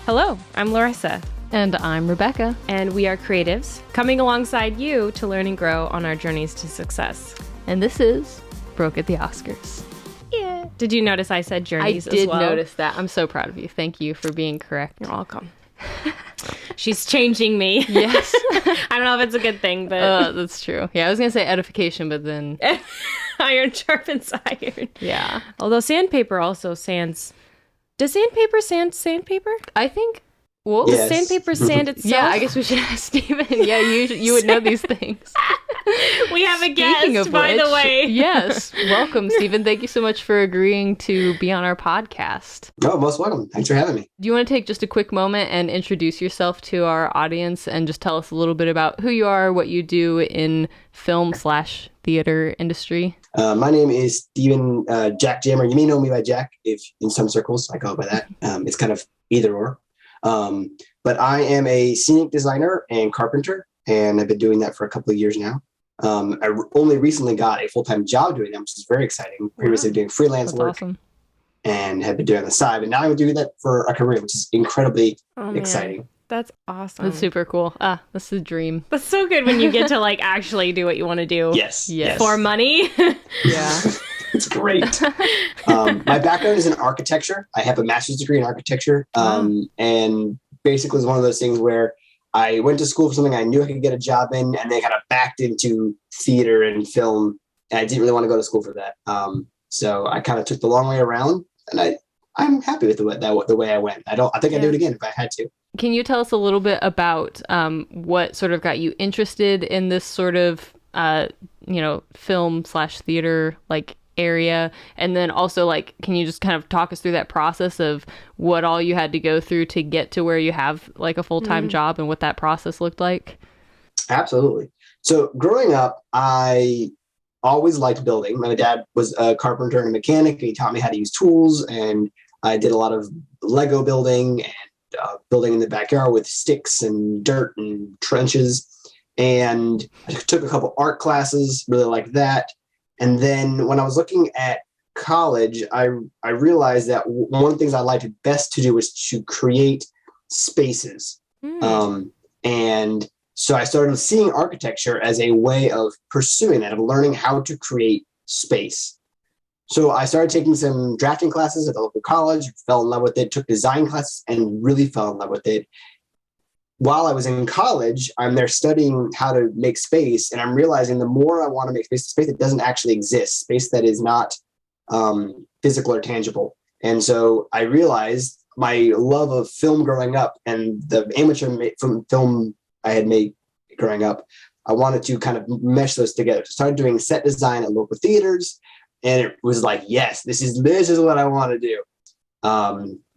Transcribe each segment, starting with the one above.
Hello, I'm Larissa. And I'm Rebekah. And we are creatives, coming alongside you to learn and grow on our journeys to success. And this is Broke at the Oscars. Yeah. Did you notice I said journeys as well? I did notice that. I'm so proud of you. Thank you for being correct. You're welcome. She's changing me. Yes. I don't know if it's a good thing, but... that's true. Yeah, I was going to say edification, but then... Iron sharpens iron. Yeah. Although sandpaper also sands... Does sandpaper sand sandpaper? I think... Well, does sandpaper sand itself? Yeah, I guess we should ask Stephen. Yeah, you would know these things. We have a guest, by the way. Yes. Welcome, Stephen. Thank you so much for agreeing to be on our podcast. Oh, most welcome. Thanks for having me. Do you want to take just a quick moment and introduce yourself to our audience and just tell us a little bit about who you are, what you do in film/theater industry? My name is Stephen Jack Jammer. You may know me by Jack, if in some circles I go by that. It's kind of either or. But I am a scenic designer and carpenter, and I've been doing that for a couple of years now. I only recently got a full-time job doing that, which is very exciting. Previously doing freelance work. Awesome. And have been doing it on the side, but now I'm doing that for a career, which is incredibly exciting. That's awesome. That's super cool. That's a dream. That's so good when you get to like actually do what you want to do. Yes. For money. Yeah. It's great. My background is in architecture. I have a master's degree in architecture. And basically it's one of those things where I went to school for something I knew I could get a job in, and then kind of backed into theater and film. And I didn't really want to go to school for that. So I kind of took the long way around, and I'm happy with the way I went. I think I'd do it again if I had to. Can you tell us a little bit about what sort of got you interested in this sort of film/theater like area, and then also like can you just kind of talk us through that process of what all you had to go through to get to where you have like a full-time job and what that process looked like? Absolutely. So growing up, I always liked building. My dad was a carpenter and a mechanic, and he taught me how to use tools, and I did a lot of Lego building and building in the backyard with sticks and dirt and trenches. And I took a couple art classes, really like that. And then when I was looking at college, I realized that one of the things I liked best to do was to create spaces. And so I started seeing architecture as a way of pursuing that, of learning how to create space. So I started taking some drafting classes at the local college, fell in love with it, took design classes, and really fell in love with it. While I was in college, I'm there studying how to make space, and I'm realizing the more I want to make space that doesn't actually exist, space that is not physical or tangible. And so I realized my love of film growing up and the amateur film I had made growing up, I wanted to kind of mesh those together. So I started doing set design at local theaters, and it was like, yes, this is what I want to do.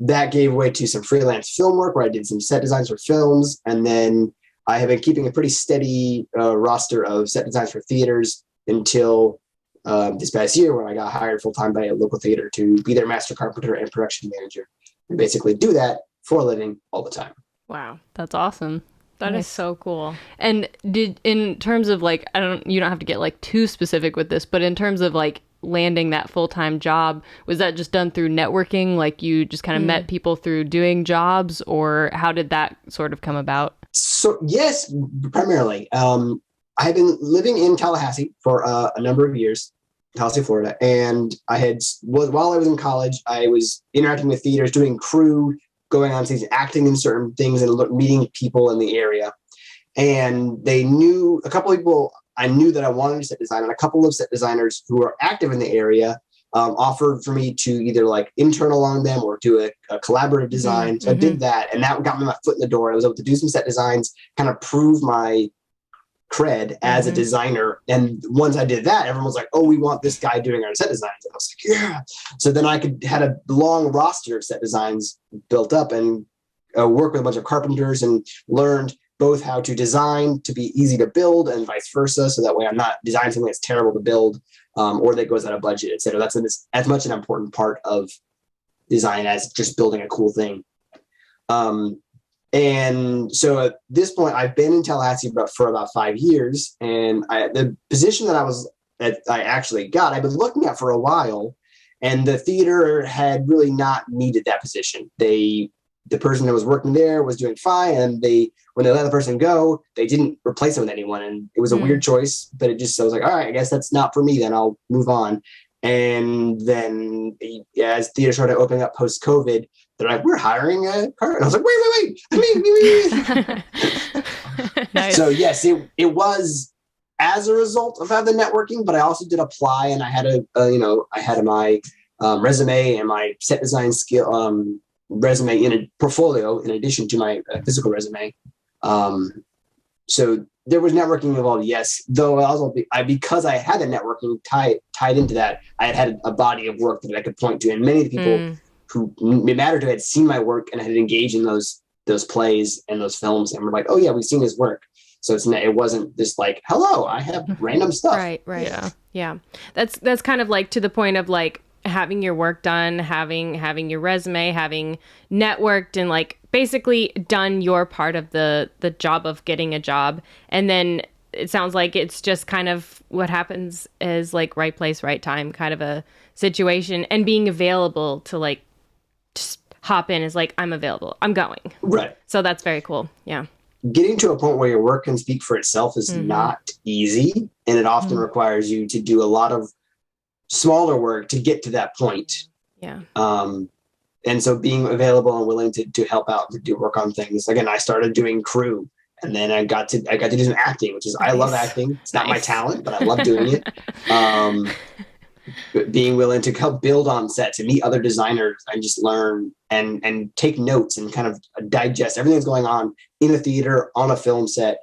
That gave way to some freelance film work where I did some set designs for films. And then I have been keeping a pretty steady roster of set designs for theaters until this past year, when I got hired full-time by a local theater to be their master carpenter and production manager, and basically do that for a living all the time. Wow. That's awesome. That is so cool. And in terms of like, you don't have to get like too specific with this, but in terms of like landing that full-time job, was that just done through networking? Like you just kind of met people through doing jobs, or how did that sort of come about? So yes, primarily. I had been living in Tallahassee for a number of years, Tallahassee, Florida. And while I was in college, I was interacting with theaters, doing crew, going on stage, acting in certain things, and meeting people in the area. And a couple of people I knew that I wanted to set design, and a couple of set designers who are active in the area offered for me to either like intern along them or do a collaborative design. So I did that, and that got me my foot in the door. I was able to do some set designs, kind of prove my cred as a designer. And once I did that, everyone was like, oh, we want this guy doing our set designs. And I was like, yeah. So then I had a long roster of set designs built up, and work with a bunch of carpenters, and learned both how to design to be easy to build and vice versa. So that way I'm not designing something that's terrible to build or that goes out of budget, et cetera. That's as much an important part of design as just building a cool thing. And so at this point, I've been in Tallahassee for about 5 years. And the position that I actually got, I've been looking at for a while, and the theater had really not needed that position. They the person that was working there was doing fine, and when they let the person go, they didn't replace them with anyone, and it was a weird choice. But I was like, all right, I guess that's not for me. Then I'll move on. And then as theater started opening up post COVID, they're like, we're hiring a car. And I was like, wait. Nice. So yes, it was as a result of having the networking, but I also did apply, and I had I had my resume and my set design skill resume in a portfolio in addition to my physical resume. So there was networking involved, yes. Though also because I had the networking tied into that, I had a body of work that I could point to, and many of the people who it mattered to had seen my work and had engaged in those plays and those films, and were like, "Oh yeah, we've seen his work." So it wasn't just like, "Hello, I have random stuff." Right. Yeah. That's kind of like to the point of like having your work done, having your resume, having networked, and like basically done your part of the job of getting a job. And then it sounds like it's just kind of what happens is like right place, right time kind of a situation, and being available to like just hop in is like, I'm available, I'm going. Right. So that's very cool. Yeah. Getting to a point where your work can speak for itself is not easy, and it often requires you to do a lot of smaller work to get to that point. Yeah. And so being available and willing to help out, to do work on things. Again, I started doing crew, and then I got to do some acting, which is, I love acting. It's not my talent, but I love doing it. But being willing to help build on set, to meet other designers and just learn and take notes and kind of digest everything that's going on in a theater, on a film set.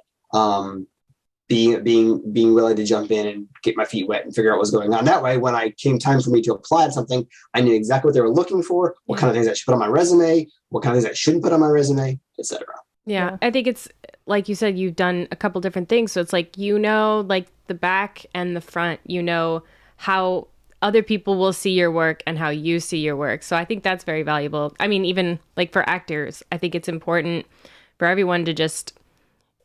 Being willing to jump in and get my feet wet and figure out what's going on. That way, when I came time for me to apply to something, I knew exactly what they were looking for, what kind of things I should put on my resume, what kind of things I shouldn't put on my resume, etc. Yeah. I think it's like you said, you've done a couple different things. So it's like, like the back and the front, how other people will see your work and how you see your work. So I think that's very valuable. I mean, even like for actors, I think it's important for everyone to just,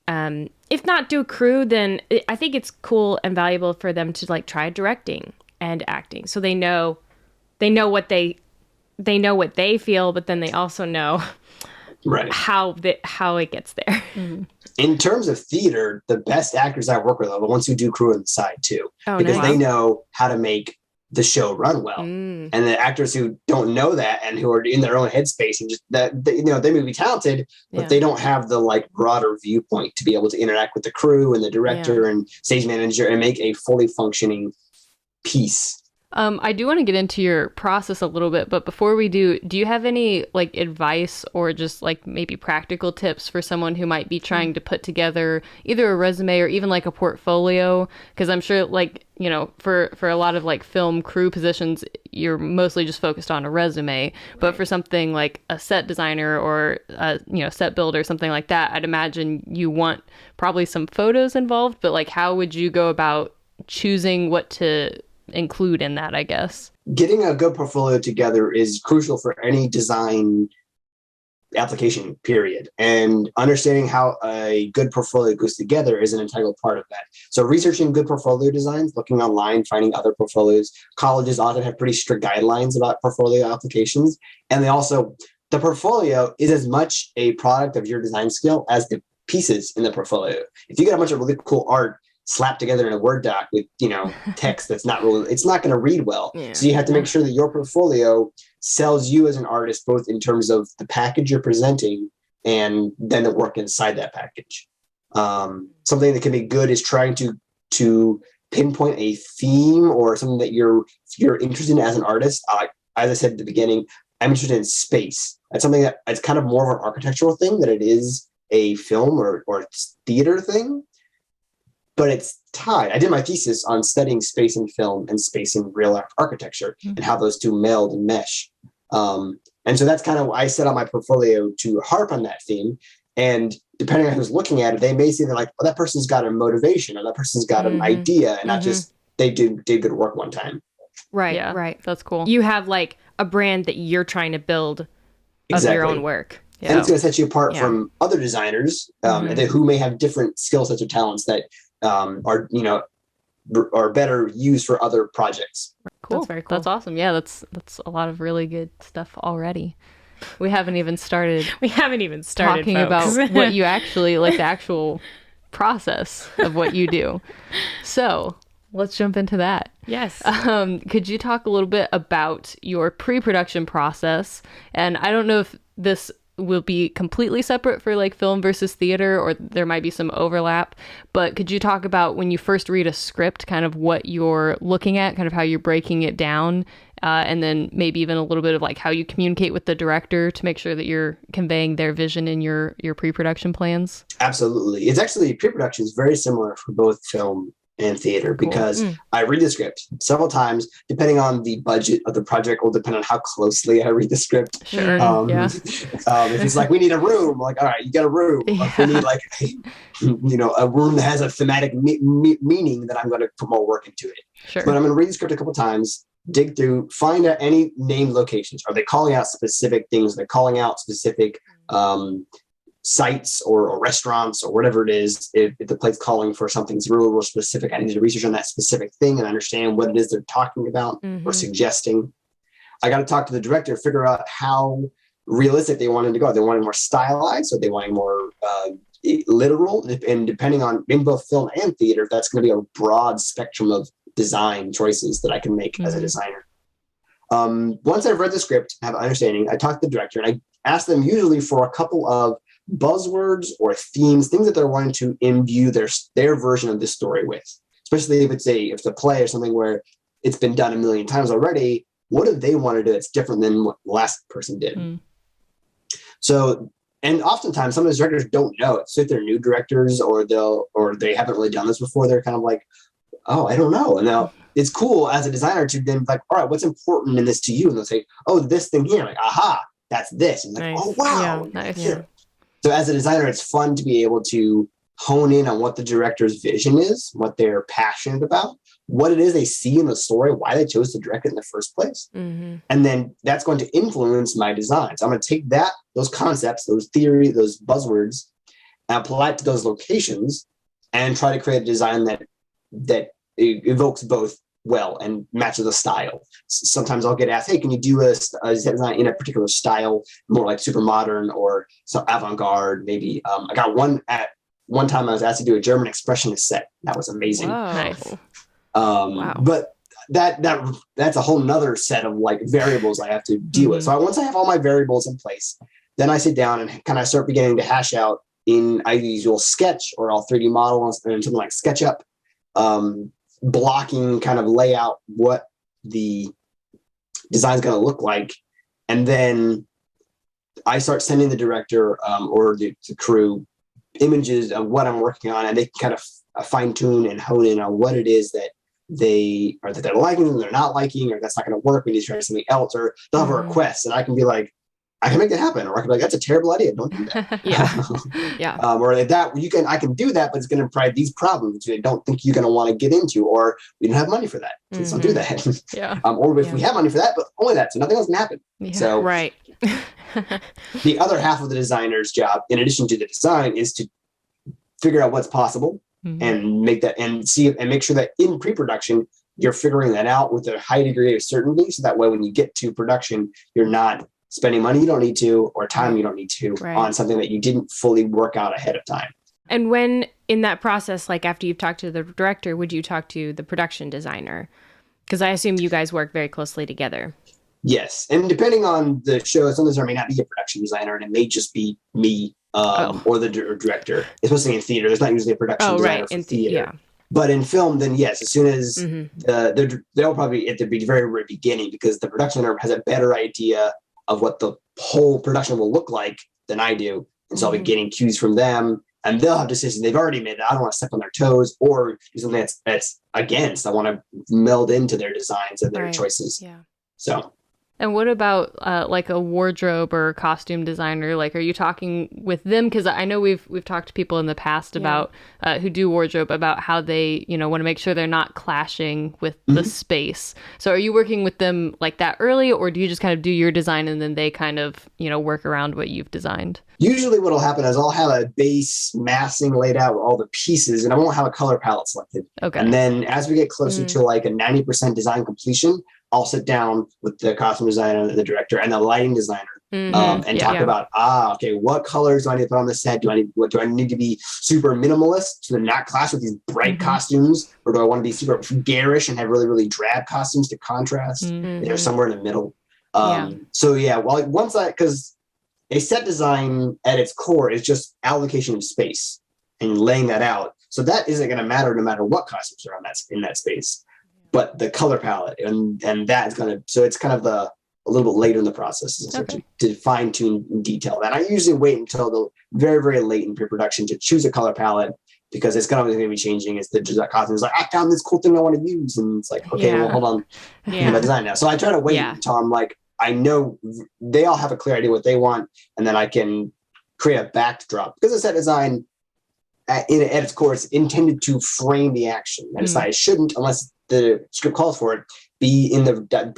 if not do crew, then I think it's cool and valuable for them to like try directing and acting. So they know what they feel, but then they also know how it gets there. In terms of theater, the best actors I work with are the ones who do crew on the side too, because they know how to make the show run well. And the actors who don't know that and who are in their own headspace and just that, they may be talented, but they don't have the like broader viewpoint to be able to interact with the crew and the director and stage manager and make a fully functioning piece. I do want to get into your process a little bit, but before we do you have any like advice or just like maybe practical tips for someone who might be trying to put together either a resume or even like a portfolio? Because I'm sure like, for a lot of like film crew positions, you're mostly just focused on a resume, but for something like a set designer or a, set builder, something like that, I'd imagine you want probably some photos involved, but like how would you go about choosing what to include in that, I guess? Getting a good portfolio together is crucial for any design application, period. And understanding how a good portfolio goes together is an integral part of that. So researching good portfolio designs, looking online, finding other portfolios. Colleges often have pretty strict guidelines about portfolio applications. And the portfolio is as much a product of your design skill as the pieces in the portfolio. If you get a bunch of really cool art slapped together in a Word doc with, text that's not really, it's not going to read well. So you have to make sure that your portfolio sells you as an artist, both in terms of the package you're presenting and then the work inside that package. Something that can be good is trying to pinpoint a theme or something that you're interested in as an artist. As I said at the beginning, I'm interested in space. That's something that it's kind of more of an architectural thing than it is a film or theater thing. But it's tied. I did my thesis on studying space in film and space in real architecture and how those two meld and mesh. And so that's kind of, I set out my portfolio to harp on that theme. And depending on who's looking at it, they may see that like, oh, that person's got a motivation or that person's got an idea and not just they did good work one time. Right, yeah, right. That's cool. You have like a brand that you're trying to build of your own work. Yeah. And it's going to set you apart from other designers who may have different skill sets or talents that are better used for other projects. Cool. That's very cool. That's awesome. Yeah, that's a lot of really good stuff already. We haven't even started. We haven't even started talking folks. about what you actually like, the actual process of what you do. So let's jump into that. Yes. Could you talk a little bit about your pre-production process? And I don't know if this will be completely separate for like film versus theater, or there might be some overlap, but could you talk about when you first read a script, kind of what you're looking at, kind of how you're breaking it down, and then maybe even a little bit of like how you communicate with the director to make sure that you're conveying their vision in your pre-production plans? Absolutely. It's actually, pre-production is very similar for both film and theater because I read the script several times, depending on the budget of the project will depend on how closely I read the script. Sure. If it's like, we need a room, like, all right, you got a room. Yeah. If we need like, a room that has a thematic meaning, that I'm going to put more work into it. Sure. But I'm going to read the script a couple times, dig through, find out any named locations. Are they calling out specific things? They're calling out specific sites or restaurants or whatever it is. If the plate's calling for something that's real specific, I need to research on that specific thing and understand what it is they're talking about or suggesting. I got to talk to the director, figure out how realistic they wanted to go. Are they wanting more stylized? Or are they wanting more literal? And depending on, in both film and theater, that's going to be a broad spectrum of design choices that I can make as a designer. Once I've read the script, have an understanding, I talk to the director and I ask them usually for a couple of buzzwords or themes, things that they're wanting to imbue their version of this story with. Especially if it's a play or something where it's been done a million times already. What do they want to do that's different than what the last person did? So, and oftentimes some of the directors don't know it. So if they're new directors or they haven't really done this before, they're kind of like, oh, I don't know. And now it's cool as a designer to then like, all right, what's important in this to you? And they'll say, oh, this thing here, like, aha, that's this. And like, Nice. oh, wow. Yeah, nice. Yeah. So as a designer, it's fun to be able to hone in on what the director's vision is, what they're passionate about, what it is they see in the story, why they chose to direct it in the first place. And then that's going to influence my design. So I'm going to take those concepts, those theory, those buzzwords, and apply it to those locations and try to create a design that evokes both well and matches the style. Sometimes I'll get asked, hey, can you do a design in a particular style, more like super modern or some avant-garde maybe? I got one time I was asked to do a German expressionist set. That was amazing. Whoa. Nice. Wow. But that's a whole nother set of like variables I have to deal with. So once I have all my variables in place, then I sit down and kind of start beginning to hash out in either usual Sketch or I'll 3D model and something like SketchUp, blocking kind of lay out what the design is going to look like. And then I start sending the director or the crew images of what I'm working on, and they can kind of fine tune and hone in on what it is that they're liking and they're not liking, or that's not going to work. We need to try something else, or they'll have a request, and I can be like, I can make that happen, or I can be like, that's a terrible idea. Don't do that. Yeah. Or that I can do that, but it's going to provide these problems which I don't think you're going to want to get into, or we don't have money for that. So don't do that. Yeah. Or if we have money for that, but only that, so nothing else can happen. Yeah. So Right. the other half of the designer's job, in addition to the design, is to figure out what's possible and make that and make sure that in pre-production you're figuring that out with a high degree of certainty, so that way when you get to production, you're not spending money you don't need to or time you don't need to on something that you didn't fully work out ahead of time. And when in that process, like after you've talked to the director, would you talk to the production designer? Because I assume you guys work very closely together. Yes. And depending on the show, sometimes there may not be a production designer, and it may just be me or the director, especially in theater. There's not usually a production designer for theater. Yeah. But in film, then yes, as soon as they'll probably at the very beginning, because the production designer has a better idea of what the whole production will look like than I do. And so I'll be getting cues from them, and they'll have decisions they've already made. I don't want to step on their toes or do something that's against. I want to meld into their designs and their choices. Yeah. So. And what about like a wardrobe or costume designer? Like, are you talking with them? Because I know we've talked to people in the past about who do wardrobe, about how they want to make sure they're not clashing with the space. So are you working with them like that early, or do you just kind of do your design and then they kind of work around what you've designed? Usually what will happen is I'll have a base massing laid out with all the pieces, and I won't have a color palette selected. Okay. And then as we get closer to like a 90% design completion, I'll sit down with the costume designer, the director, and the lighting designer and talk about, okay, what colors do I need to put on the set? Do I need to be super minimalist to not clash with these bright costumes? Or do I want to be super garish and have really, really drab costumes to contrast? Is there somewhere in the middle? So yeah, well, because a set design at its core is just allocation of space and laying that out. So that isn't going to matter no matter what costumes are in that space, but the color palette and that is going to, so it's kind of a little bit later in the process to fine tune in detail that. I usually wait until the very, very late in pre-production to choose a color palette because it's going to be changing. It's the costume is like, I found this cool thing I want to use. And it's like, okay, well, hold on. I'm design now. So I try to wait until I'm like, I know they all have a clear idea what they want, and then I can create a backdrop because a set design at its core is intended to frame the action. And it shouldn't, unless the script calls for it, be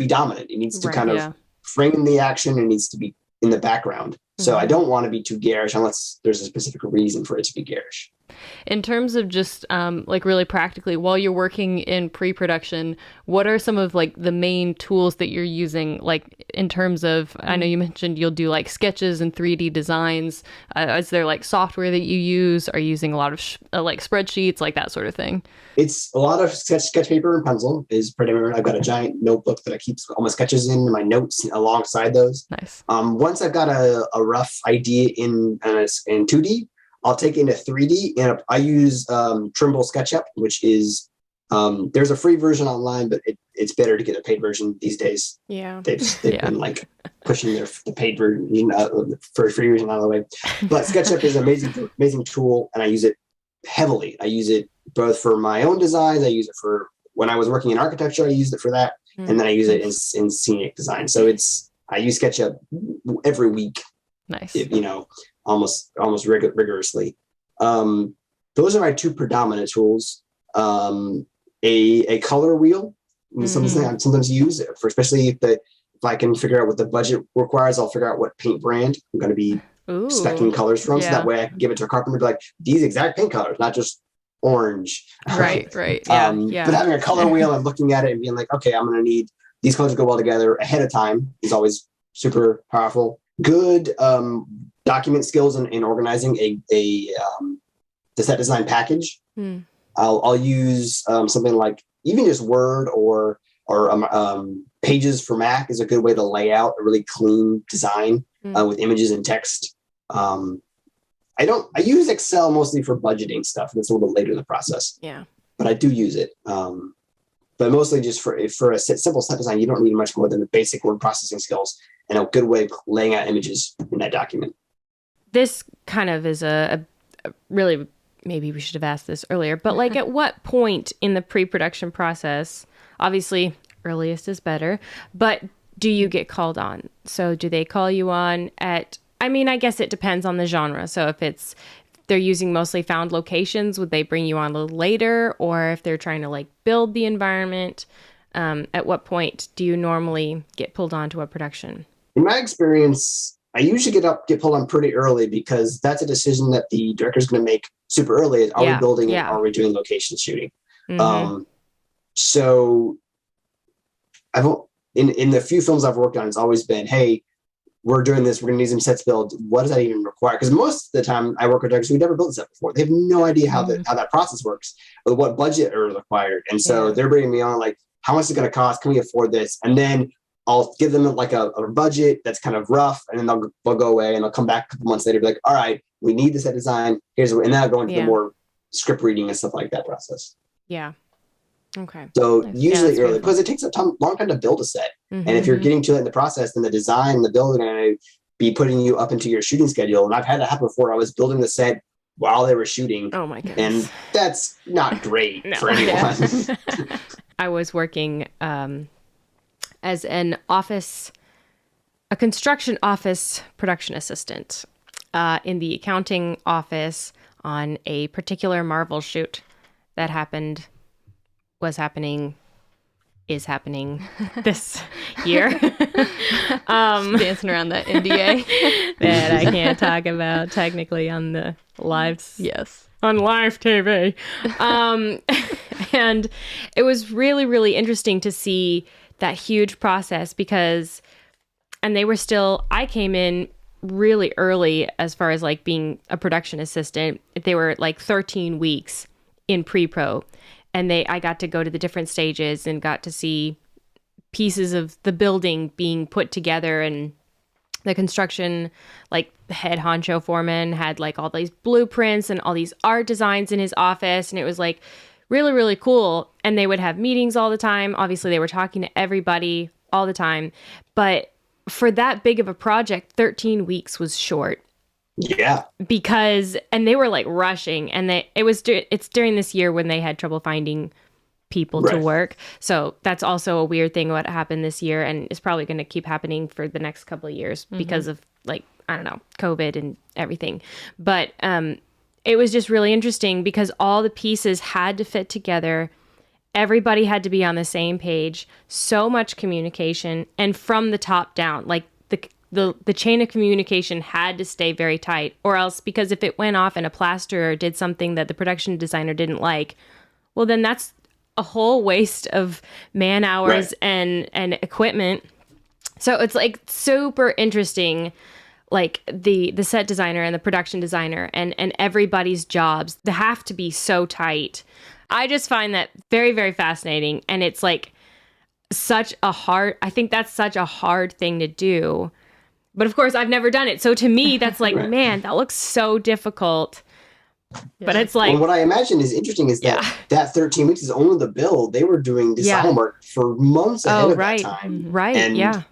dominant. It needs to kind of frame the action. It needs to be in the background. So I don't want to be too garish unless there's a specific reason for it to be garish. In terms of just like really practically, while you're working in pre-production, what are some of like the main tools that you're using? Like in terms of, I know you mentioned you'll do like sketches and 3D designs. Is there like software that you use? Are you using a lot of like spreadsheets, like that sort of thing? It's a lot of sketch paper and pencil is pretty much. I've got a giant notebook that I keep all my sketches in and my notes alongside those. Nice. Once I've got a rough idea in 2D, I'll take it into 3D, and I use Trimble SketchUp, which is there's a free version online, but it's better to get a paid version these days. Yeah, they've been like pushing the paid version for free version out of the way. But SketchUp is an amazing tool, and I use it heavily. I use it both for my own designs. I use it for when I was working in architecture. I used it for that, and then I use it in scenic design. So I use SketchUp every week. Nice. Almost rigorously. Those are my two predominant tools. A color wheel, something I sometimes use for, especially if I can figure out what the budget requires, I'll figure out what paint brand I'm going to be speccing colors from. So that way I can give it to a carpenter and be like, these exact paint colors, not just orange. Right. But having a color wheel and looking at it and being like, okay, I'm going to need these colors to go well together ahead of time is always super powerful. Good document skills in organizing the set design package. I'll use something like even just Word or Pages for Mac is a good way to lay out a really clean design with images and text. I use Excel mostly for budgeting stuff. That's a little bit later in the process. Yeah, but I do use it. But mostly just for a simple set design, you don't need much more than the basic word processing skills and a good way of laying out images in that document. This kind of is a really, maybe we should have asked this earlier, but like at what point in the pre-production process, obviously earliest is better, but do you get called on? So do they call you on I guess it depends on the genre. So if they're using mostly found locations, would they bring you on a little later? Or if they're trying to like build the environment, at what point do you normally get pulled onto a production? In my experience, I usually get pulled on pretty early because that's a decision that the director's going to make super early. Are we building it? Are we doing location shooting? So in the few films I've worked on, it's always been, hey, we're doing this. We're going to need some sets built. What does that even require? Because most of the time I work with directors who never built a set before. They have no idea how that process works or what budget are required. And so they're bringing me on like, how much is it going to cost? Can we afford this? And then I'll give them like a budget that's kind of rough, and then they'll go away and they'll come back a couple months later and be like, all right, we need the set design. And then I'll go into the more script reading and stuff like that process. Yeah. Okay. So usually early, because it takes a long time to build a set. And if you're getting too late in the process, then the design and the building are going to be putting you up into your shooting schedule. And I've had that happen before. I was building the set while they were shooting. Oh my goodness. And that's not great for anyone. I was working as a construction office production assistant in the accounting office on a particular Marvel shoot that is happening this year. Dancing around that NDA that I can't talk about technically on the lives. Yes. On live TV. And it was really, really interesting to see that huge process because and I came in really early as far as like being a production assistant. They were like 13 weeks in pre-pro, and I got to go to the different stages and got to see pieces of the building being put together, and the construction, like the head honcho foreman had like all these blueprints and all these art designs in his office, and it was like really, really cool. And they would have meetings all the time. Obviously, they were talking to everybody all the time, but for that big of a project, 13 weeks was short. Yeah. And they were like rushing, and it's during this year when they had trouble finding people to work. So that's also a weird thing what happened this year, and it's probably going to keep happening for the next couple of years because of like, I don't know, COVID and everything. But it was just really interesting because all the pieces had to fit together. Everybody had to be on the same page, so much communication, and from the top down, like the chain of communication had to stay very tight, or else, because if it went off and a plasterer did something that the production designer didn't like, well, then that's a whole waste of man hours and equipment. So it's like super interesting, like the set designer and the production designer and everybody's jobs, they have to be so tight. I just find that very, very fascinating. And it's like I think that's such a hard thing to do. But of course, I've never done it. So to me, that's like, man, that looks so difficult. Yeah. But it's like... Well, what I imagine is interesting is that 13 weeks is only the build. They were doing design work for months ahead of that time. Right, and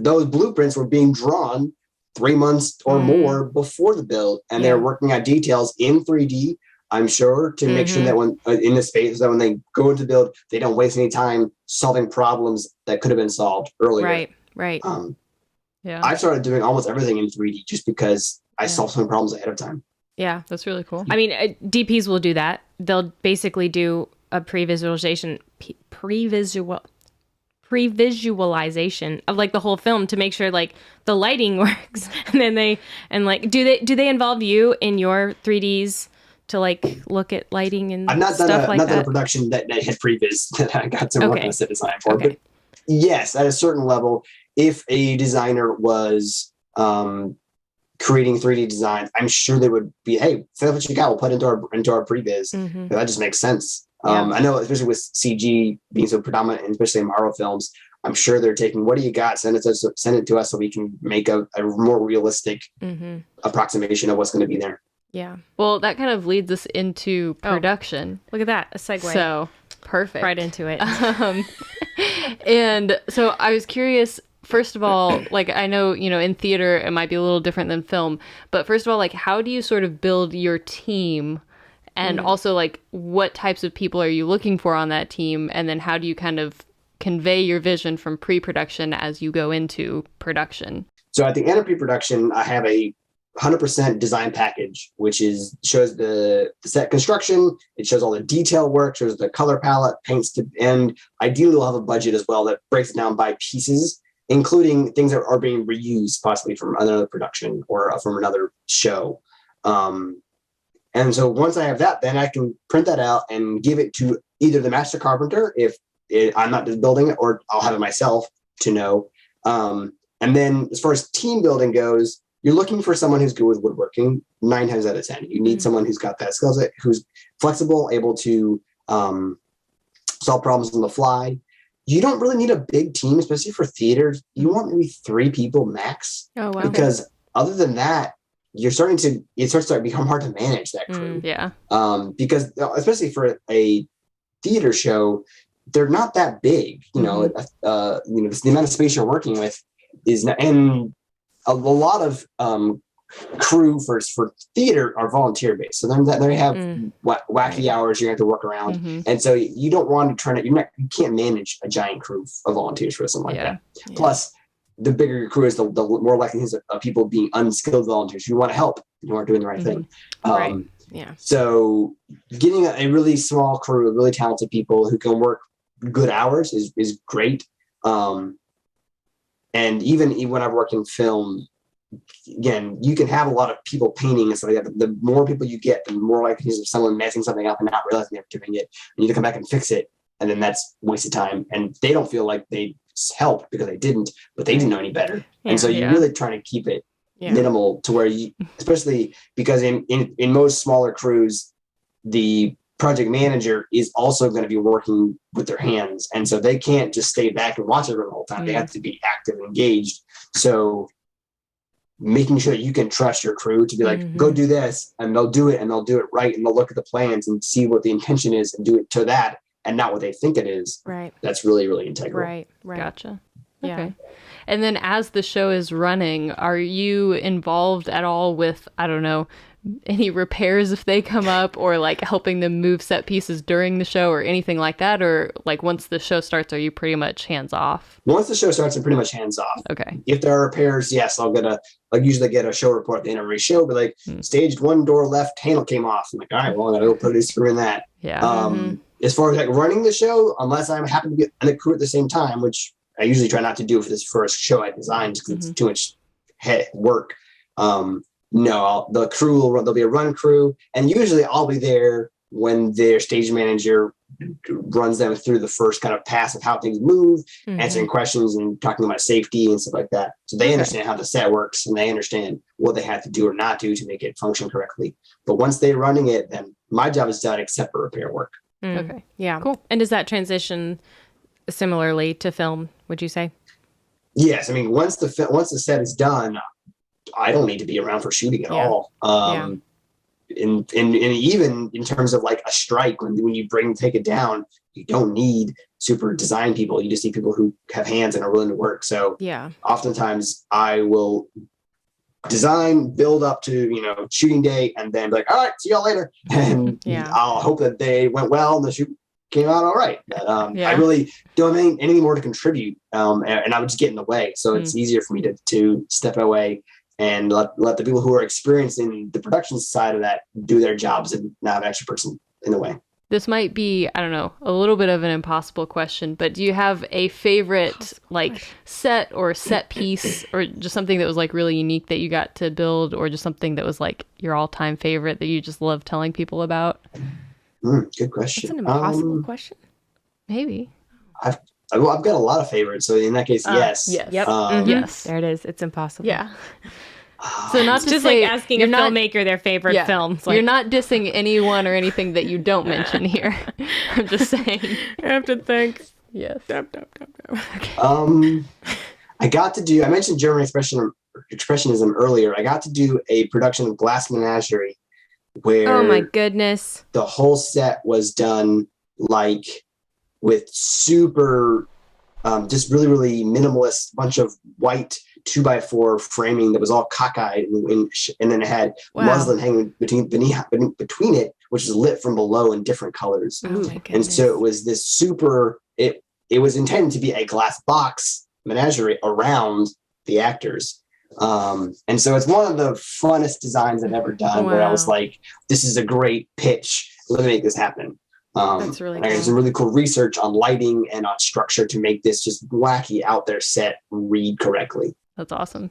those blueprints were being drawn 3 months or more before the build. And they're working out details in 3D, I'm sure, to make sure that when in the space, that when they go into build, they don't waste any time solving problems that could have been solved earlier. Right. I've started doing almost everything in 3D just because I solved some problems ahead of time. Yeah, that's really cool. I mean, DPs will do that. They'll basically do a previsualization of like the whole film to make sure like the lighting works. And then do they involve you in your 3Ds to like look at lighting and I've not stuff done like that? Not done a production that had previs that I got to work on a set design for. But yes, at a certain level, if a designer was creating 3D designs, I'm sure they would be, hey, say what you got, we'll put into our previs. That just makes sense. I know, especially with CG being so predominant, and especially in Marvel films, I'm sure they're taking, what do you got? Send it to us so we can make a more realistic approximation of what's going to be there. Yeah. Well, that kind of leads us into production. Look at that, a segue. So perfect. Right into it. And so I was curious, first of all, like I know, in theater it might be a little different than film, but first of all, like how do you sort of build your team? And also like what types of people are you looking for on that team? And then how do you kind of convey your vision from pre-production as you go into production? So at the end of pre-production, I have a 100% design package, which shows the set construction. It shows all the detail work, shows the color palette, paints and ideally we'll have a budget as well that breaks it down by pieces, including things that are being reused possibly from another production or from another show. And so once I have that, then I can print that out and give it to either the master carpenter if I'm not just building it, or I'll have it myself to know. And then as far as team building goes, you're looking for someone who's good with woodworking 9 times out of 10. You need someone who's got that skill set, who's flexible, able to solve problems on the fly. You don't really need a big team, especially for theater. You want maybe 3 people max. Oh, wow. Because other than that, it starts to become hard to manage that crew. Because especially for a theater show, they're not that big. The amount of space you're working with is not, and a lot of crew for theater are volunteer based, so then they have wacky hours you have to work around, and so you don't want to you can't manage a giant crew of volunteers for something like that. Plus, the bigger your crew is, the more likely is of people being unskilled volunteers. You want to help, you aren't doing the right thing. So getting a really small crew of really talented people who can work good hours is great. And even when I've worked in film, again, you can have a lot of people painting and stuff like that. The more people you get, the more likely is someone messing something up and not realizing they're doing it. You need to come back and fix it. And then that's wasted time. And they don't feel like they help because they didn't, but they didn't know any better. And so you're really trying to keep it minimal to where you, especially because in most smaller crews, the project manager is also going to be working with their hands. And so they can't just stay back and watch it the whole time. They have to be active and engaged. So making sure that you can trust your crew to be like, go do this, and they'll do it, and they'll do it right, and they'll look at the plans and see what the intention is and do it to that and not what they think it is. Right. That's really, really integral. Right. Gotcha. Yeah. Okay. And then as the show is running, are you involved at all with, I don't know, any repairs if they come up, or like helping them move set pieces during the show or anything like that? Or like once the show starts, are you pretty much hands off? Once the show starts, I'm pretty much hands off. Okay. If there are repairs, yes, I'll usually get a show report at the end of every show, but like staged one door left handle came off. I'm like, all right, well, I gotta go put a screw in that. Yeah. As far as like running the show, unless I happen to be on the crew at the same time, which I usually try not to do for this first show I designed because it's too much work. No, the crew there'll be a run crew, and usually I'll be there when their stage manager runs them through the first kind of pass of how things move, answering questions and talking about safety and stuff like that. So they understand how the set works, and they understand what they have to do or not do to make it function correctly. But once they're running it, then my job is done except for repair work. Okay. Yeah. Cool. And does that transition similarly to film, would you say? Yes. I mean, once the set is done, I don't need to be around for shooting at all. And even in terms of like a strike, when you take it down, you don't need super design people. You just need people who have hands and are willing to work. So oftentimes I will design, build up to, shooting day, and then be like, all right, see y'all later. And I'll hope that they went well and the shoot came out all right. But, I really don't have anything more to contribute. And I would just get in the way. So it's easier for me to step away and let the people who are experiencing the production side of that do their jobs and not have an extra person in the way. This might be, I don't know, a little bit of an impossible question, but do you have a favorite set or set piece or just something that was like really unique that you got to build, or just something that was like your all-time favorite that you just love telling people about? Good question. That's an impossible question. Maybe. I've got a lot of favorites, so in that case, yes. Yes. Yep. Yes. There it is. It's impossible. Yeah. So not to just say, like asking a filmmaker their favorite films. Like, you're not dissing anyone or anything that you don't mention here. I'm just saying. I have to think. Yes. Okay. I mentioned German expressionism earlier. I got to do a production of Glass Menagerie where oh my goodness, the whole set was done like with super just really, really minimalist bunch of white 2x4 framing that was all cockeyed, and then it had muslin hanging between it, which is lit from below in different colors. Oh my goodness. And so it was this super. It was intended to be a glass box menagerie around the actors. And so it's one of the funnest designs I've ever done. Where I was like, "This is a great pitch. Let me make this happen." That's really cool. I did some really cool research on lighting and on structure to make this just wacky out there set read correctly. That's awesome.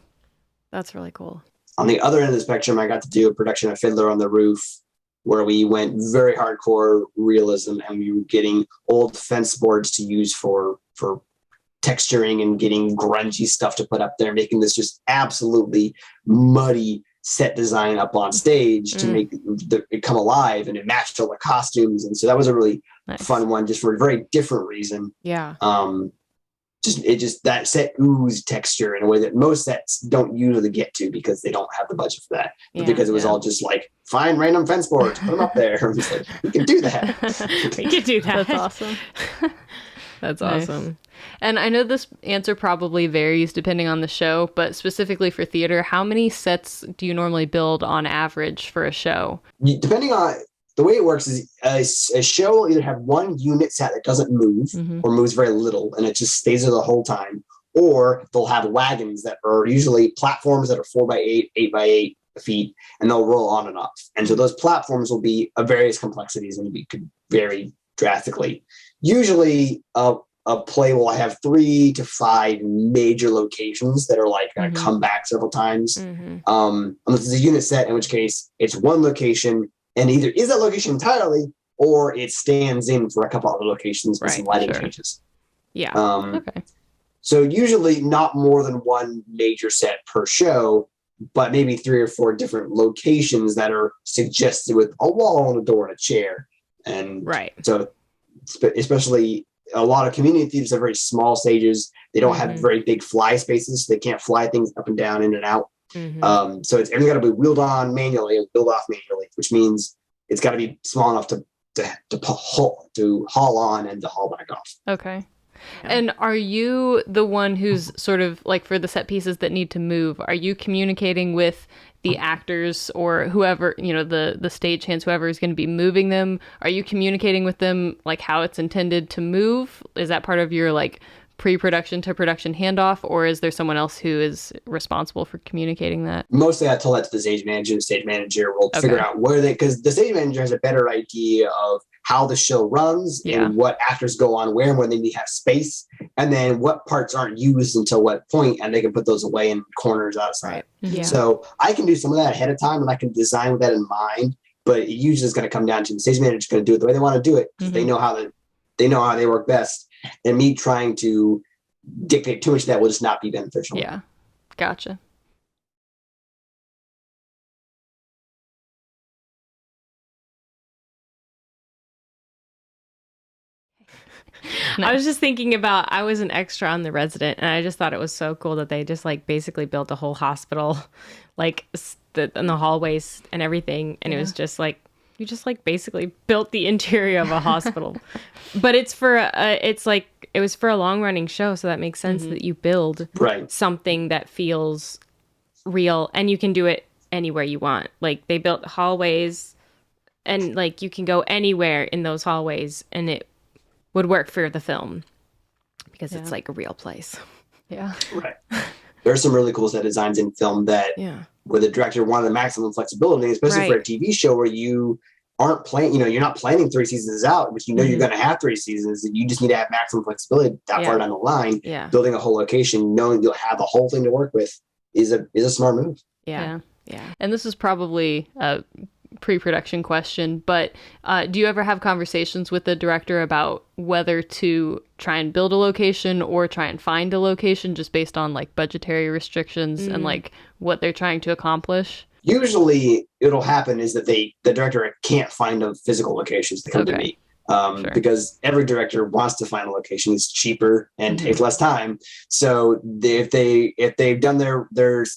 That's really cool. On the other end of the spectrum, I got to do a production of Fiddler on the Roof, where we went very hardcore realism, and we were getting old fence boards to use for texturing and getting grungy stuff to put up there, making this just absolutely muddy set design up on stage to make it come alive, and it matched all the costumes. And so that was a really fun one, just for a very different reason. Yeah. That set oozed texture in a way that most sets don't usually get to because they don't have the budget for that. But because it was all just like, find random fence boards, put them up there. I'm just like, we can do that. We can do that. That's awesome. That's Nice. awesome. And I know this answer probably varies depending on the show, but specifically for theater, how many sets do you normally build on average for a show? Depending on the way it works is a show will either have one unit set that doesn't move or moves very little, and it just stays there the whole time, or they'll have wagons that are usually platforms that are 4x8, 8x8 feet, and they'll roll on and off. And so those platforms will be of various complexities and could vary drastically. Usually a play will have 3 to 5 major locations that are like going to come back several times. Unless it's a unit set, in which case it's one location, and either is that location entirely, or it stands in for a couple other locations with some lighting changes. Yeah. Okay. So usually not more than one major set per show, but maybe 3 or 4 different locations that are suggested with a wall and a door and a chair. And so especially a lot of community theaters have very small stages. They don't have very big fly spaces. So they can't fly things up and down, in and out. So it's everything got to be wheeled on manually and wheeled off manually, which means it's got to be small enough to haul on and to haul back off. Okay. Yeah. And are you the one who's sort of like, for the set pieces that need to move, are you communicating with the actors or whoever, you know, the stagehands, whoever is going to be moving them? Are you communicating with them like how it's intended to move? Is that part of your like pre-production to production handoff, or is there someone else who is responsible for communicating that? Mostly I tell that to the stage manager. The stage manager will figure out where because the stage manager has a better idea of how the show runs and what actors go on where and when they need to have space, and then what parts aren't used until what point, and they can put those away in corners outside. So I can do some of that ahead of time, and I can design with that in mind, but it usually is going to come down to the stage manager is going to do it the way they want to do it, because they know how they work best. And me trying to dictate too much of that will just not be beneficial. Yeah. Gotcha. I was just thinking about, I was an extra on The Resident, and I just thought it was so cool that they just like basically built a whole hospital, like in the hallways and everything. And it was just like, you just like basically built the interior of a hospital. But it's for it was for a long running show, so that makes sense that you build something that feels real, and you can do it anywhere you want. Like they built hallways, and like you can go anywhere in those hallways, and it would work for the film because it's like a real place. Yeah. Right. There are some really cool set designs in film that where the director wanted maximum flexibility, especially for a TV show where you aren't playing, you're not planning 3 seasons out, but you're going to have 3 seasons, and you just need to have maximum flexibility that far down the line. Building a whole location, knowing you'll have the whole thing to work with is a smart move. Yeah. And this is probably a pre-production question, but do you ever have conversations with the director about whether to try and build a location or try and find a location just based on like budgetary restrictions and like what they're trying to accomplish? Usually it'll happen is that the director can't find a physical location to come to me. Because every director wants to find a location. It's cheaper and takes less time. So if they've done their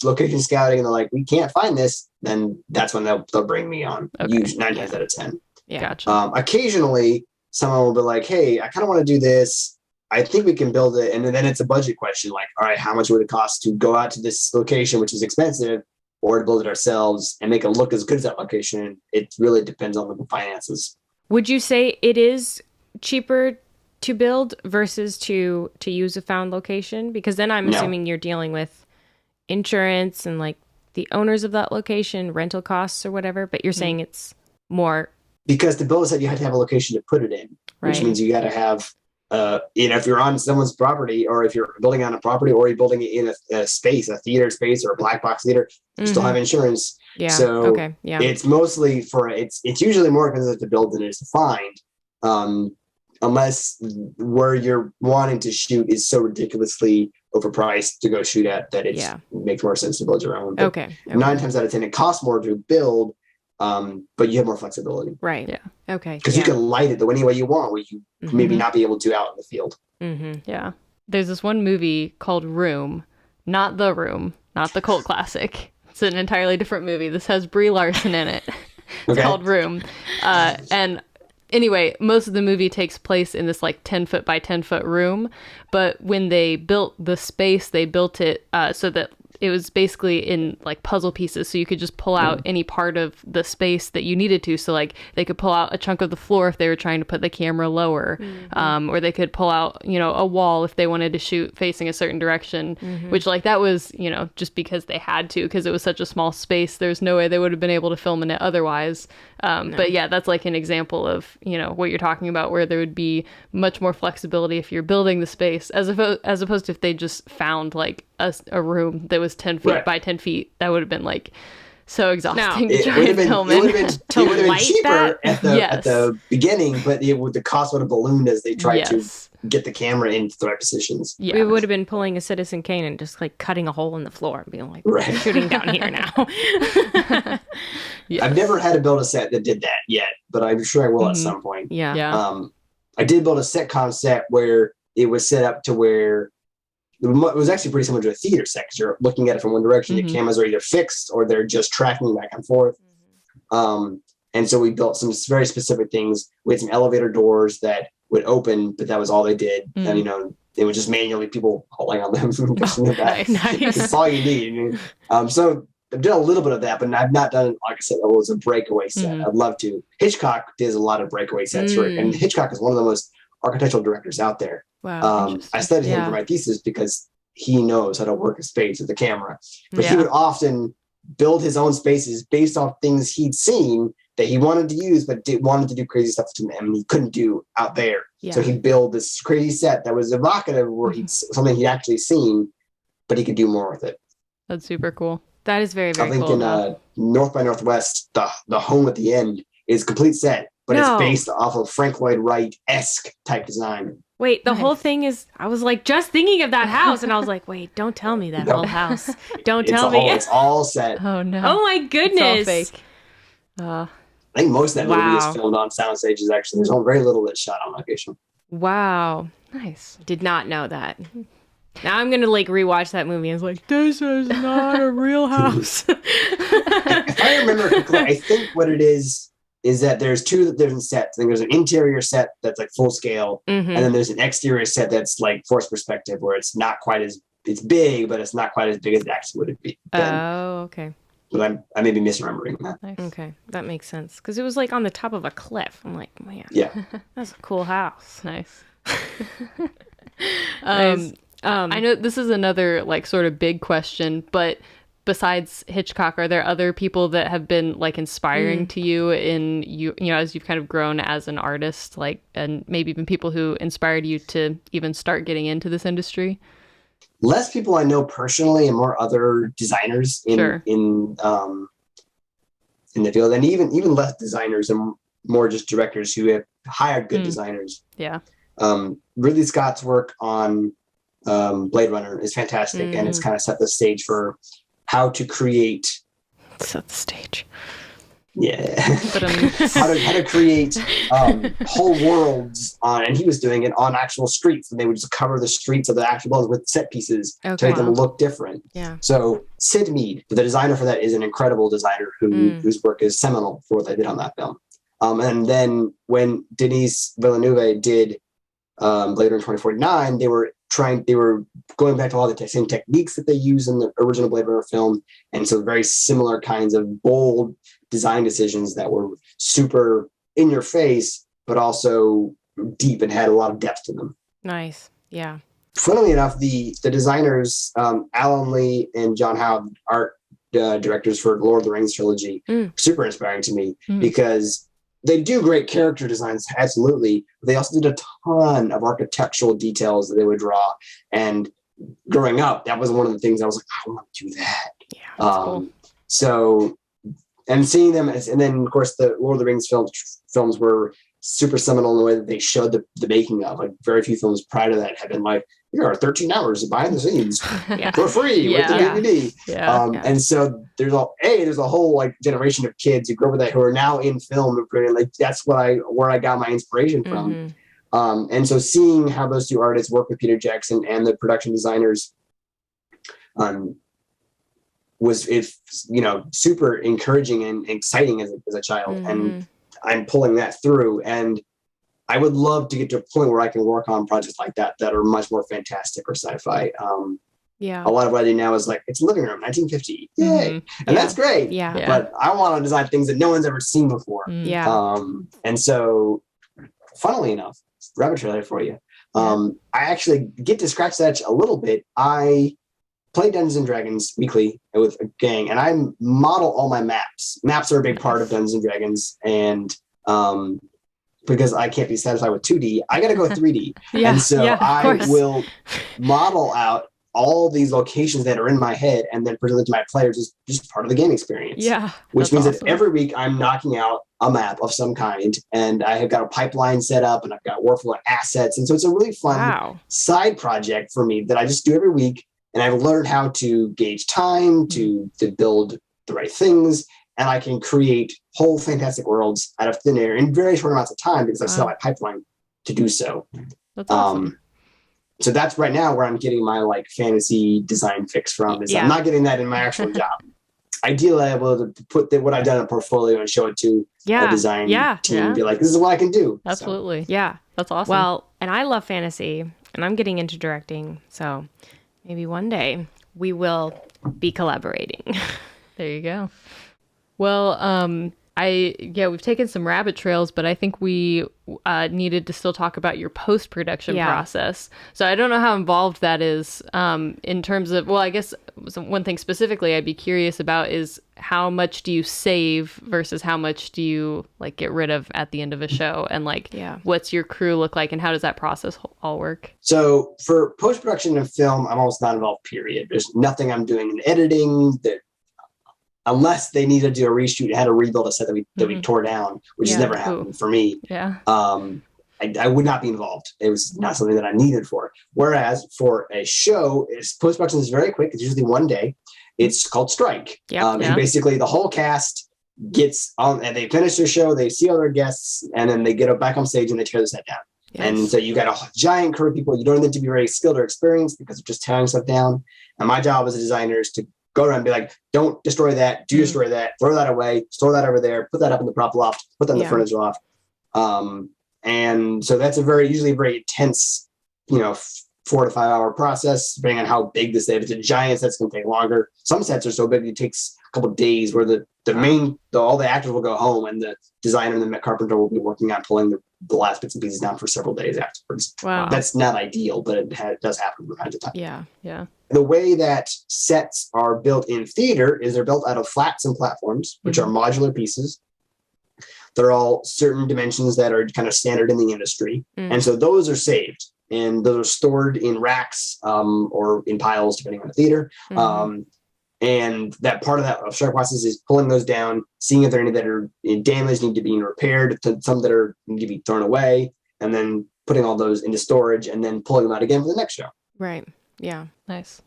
location scouting and they're like, we can't find this, then that's when they'll bring me on. Usually 9 times out of 10. Gotcha. Occasionally someone will be like, hey, I kind of want to do this. I think we can build it. And then it's a budget question. Like, all right, how much would it cost to go out to this location, which is expensive, or to build it ourselves and make it look as good as that location? It really depends on the finances. Would you say it is cheaper to build versus to use a found location? Because then I'm assuming you're dealing with insurance and like the owners of that location, rental costs or whatever, but you're saying it's more. Because to build a set, you have to have a location to put it in, which means you got to have, if you're on someone's property, or if you're building on a property, or you're building it in a space, a theater space or a black box theater, you still have insurance. So it's mostly it's usually more expensive to build than it is to find, unless where you're wanting to shoot is so ridiculously overpriced to go shoot at that it makes more sense to build your own. But 9 times out of 10, it costs more to build, but you have more flexibility. Right. Yeah. Okay. Because you can light it the any way you want, where you maybe not be able to out in the field. Yeah. There's this one movie called Room, not The Room, not the cult classic. It's an entirely different movie. This has Brie Larson in it. It's called Room. And anyway, most of the movie takes place in this like 10 foot by 10 foot room. But when they built the space, they built it so that it was basically in like puzzle pieces, so you could just pull out any part of the space that you needed to. So like they could pull out a chunk of the floor if they were trying to put the camera lower, or they could pull out, a wall if they wanted to shoot facing a certain direction, which like that was, just because they had to, because it was such a small space. There's no way they would have been able to film in it otherwise. But yeah, that's like an example of, what you're talking about, where there would be much more flexibility if you're building the space, as opposed to if they just found like a room that was 10 feet by 10 feet. That would have been like so exhausting It to try would have and been, film it would in. have been, it would have been light cheaper that? at the beginning, but the cost would have ballooned as they tried to Yes. get the camera into the right positions. Yeah. We would have been pulling a Citizen Kane and just like cutting a hole in the floor and being like, Right. shooting down here now. Yes. I've never had to build a set that did that yet, but I'm sure I will at Mhm. some point. Yeah. Yeah. I did build a sitcom set where it was set up to where it was actually pretty similar to a theater set because you're looking at it from one direction. Mhm. The cameras are either fixed or they're just tracking back and forth. And so we built some very specific things. We had some elevator doors that would open, but that was all they did. Mm. And, you know, it was just manually people hauling on them and pushing them back. Nice. That's all you need. So I've done a little bit of that, but I've not done, like I said, it was a breakaway set. Mhm. I'd love to. Hitchcock does a lot of breakaway sets, and Hitchcock is one of the most architectural directors out there. Wow. I studied him Yeah. for my thesis because he knows how to work a space with the camera. But he Yeah. would often build his own spaces based off things he'd seen that he wanted to use, but wanted to do crazy stuff to him and he couldn't do out there. Yeah. So he'd build this crazy set that was evocative, where something he'd actually seen, but he could do more with it. That's super cool. That is very, very I think cool. in North by Northwest, the home at the end is complete set, but No. it's based off of Frank Lloyd Wright-esque type design. Wait, the Nice. whole thing is, I was like just thinking of that house and I was like, wait, don't tell me that No. whole house. Don't It's tell me. it's all set. Oh no. Oh my It's goodness. all fake. I think most of that movie Wow. is filmed on sound stages. Actually, there's very little that's shot on location. Wow. Nice. Did not know that. Now I'm going to like rewatch that movie and it's like, this is not a real house. If I remember correctly, I think what it is that there's two different sets. I think there's an interior set that's like full scale, Mhm. and then there's an exterior set that's like forced perspective, where it's not quite as it's big, but it's not quite as big as it actually would be. Oh, okay. But I may be misremembering that. Nice. Okay. That makes sense. Because it was like on the top of a cliff. I'm like, man, Yeah. that's a cool house. Nice. Nice. I know this is another like sort of big question, but besides Hitchcock, are there other people that have been like inspiring to you in you know, as you've kind of grown as an artist, like, and maybe even people who inspired you to even start getting into this industry? Less people I know personally, and more other designers in Sure. in the field, and even less designers and more just directors who have hired good designers. Yeah. Ridley Scott's work on Blade Runner is fantastic, and it's kind of set the stage for how to create. Set the stage. Yeah. But how to create whole worlds on, and he was doing it on actual streets, and they would just cover the streets of the actual buildings with set pieces to Okay. make them look different. Yeah. So Sid Mead, the designer for that, is an incredible designer whose work is seminal for what they did on that film. And then when Denis Villeneuve did Blade Runner 2049, they were going back to all the same techniques that they used in the original Blade Runner film, and so very similar kinds of bold design decisions that were super in your face, but also deep and had a lot of depth to them. Nice. Yeah. Funnily enough, the designers, Alan Lee and John Howard, art directors for Lord of the Rings trilogy, super inspiring to me because they do great character designs, absolutely. They also did a ton of architectural details that they would draw. And growing up, that was one of the things I was like, I want to do that. Yeah. That's cool. So, and seeing them, and then of course the Lord of the Rings films were super seminal in the way that they showed the making of. Like very few films prior to that had been like, here are 13 hours of behind the scenes Yeah. for free with the Yeah. DVD. Yeah. And so there's a whole like generation of kids who grew up with that who are now in film, and like that's where I got my inspiration from. And so seeing how those two artists work with Peter Jackson and the production designers was super encouraging and exciting as a child. And I'm pulling that through, and I would love to get to a point where I can work on projects like that are much more fantastic or sci-fi. Yeah. A lot of what I do now is like, it's a living room, 1950. Yay. And that's great. Yeah. Yeah. But I want to design things that no one's ever seen before. Yeah. And so, funnily enough, rabbit trailer for you. I actually get to scratch that itch a little bit. I play Dungeons and Dragons weekly with a gang, and I model all my maps. Maps are a big part of Dungeons and Dragons, and because I can't be satisfied with 2D, I got to go 3D. Yeah. And so Yeah, of I course. will model out all these locations that are in my head and then present them to my players is just part of the game experience. Yeah. Which means awesome. that every week I'm knocking out a map of some kind, and I have got a pipeline set up, and I've got workflow assets. And so it's a really fun side project for me that I just do every week. And I've learned how to gauge time, to build the right things, and I can create whole fantastic worlds out of thin air in very short amounts of time because I set up my pipeline to do so. That's awesome. So that's right now where I'm getting my like fantasy design fix from. Is I'm not getting that in my actual job. Ideally, I'm able to put what I've done in a portfolio and show it to a design team and be like, this is what I can do. Absolutely. So, yeah. That's awesome. Well, and I love fantasy, and I'm getting into directing. So maybe one day we will be collaborating. There you go. Well, we've taken some rabbit trails, but I think we needed to still talk about your post-production process. So I don't know how involved that is in terms of, well, I guess one thing specifically I'd be curious about is how much do you save versus how much do you like get rid of at the end of a show, and like what's your crew look like, and how does that process all work? So for post-production of film, I'm almost not involved, period. There's nothing I'm doing in editing that, unless they needed to do a reshoot and had to rebuild a set that we tore down, which has never happened for me. Yeah. I would not be involved. It was not something that I needed for. Whereas for a show, post-production is very quick. It's usually one day. It's called strike. And basically the whole cast gets on and they finish their show, they see all their guests, and then they get back on stage and they tear the set down. Yes. And so you got a giant crew of people. You don't need to be very skilled or experienced because of just tearing stuff down. And my job as a designer is to go around and be like, don't destroy that, destroy that, throw that away, store that over there, put that up in the prop loft, put that in the furniture loft. And so that's usually a very intense, 4 to 5 hour process, depending on how big the set. If it's a giant set, it's going to take longer. Some sets are so big, it takes a couple of days where all the actors will go home and the designer and the carpenter will be working on pulling the last bits and pieces down for several days afterwards. Wow. That's not ideal, but it does happen from time to time. Yeah. The way that sets are built in theater is they're built out of flats and platforms, which are modular pieces. They're all certain dimensions that are kind of standard in the industry. And so those are saved and those are stored in racks or in piles, depending on the theater. And that part of that strike process is pulling those down, seeing if there are any that are damaged, need to be repaired, some that need to be thrown away, and then putting all those into storage and then pulling them out again for the next show. Right. Yeah. Nice.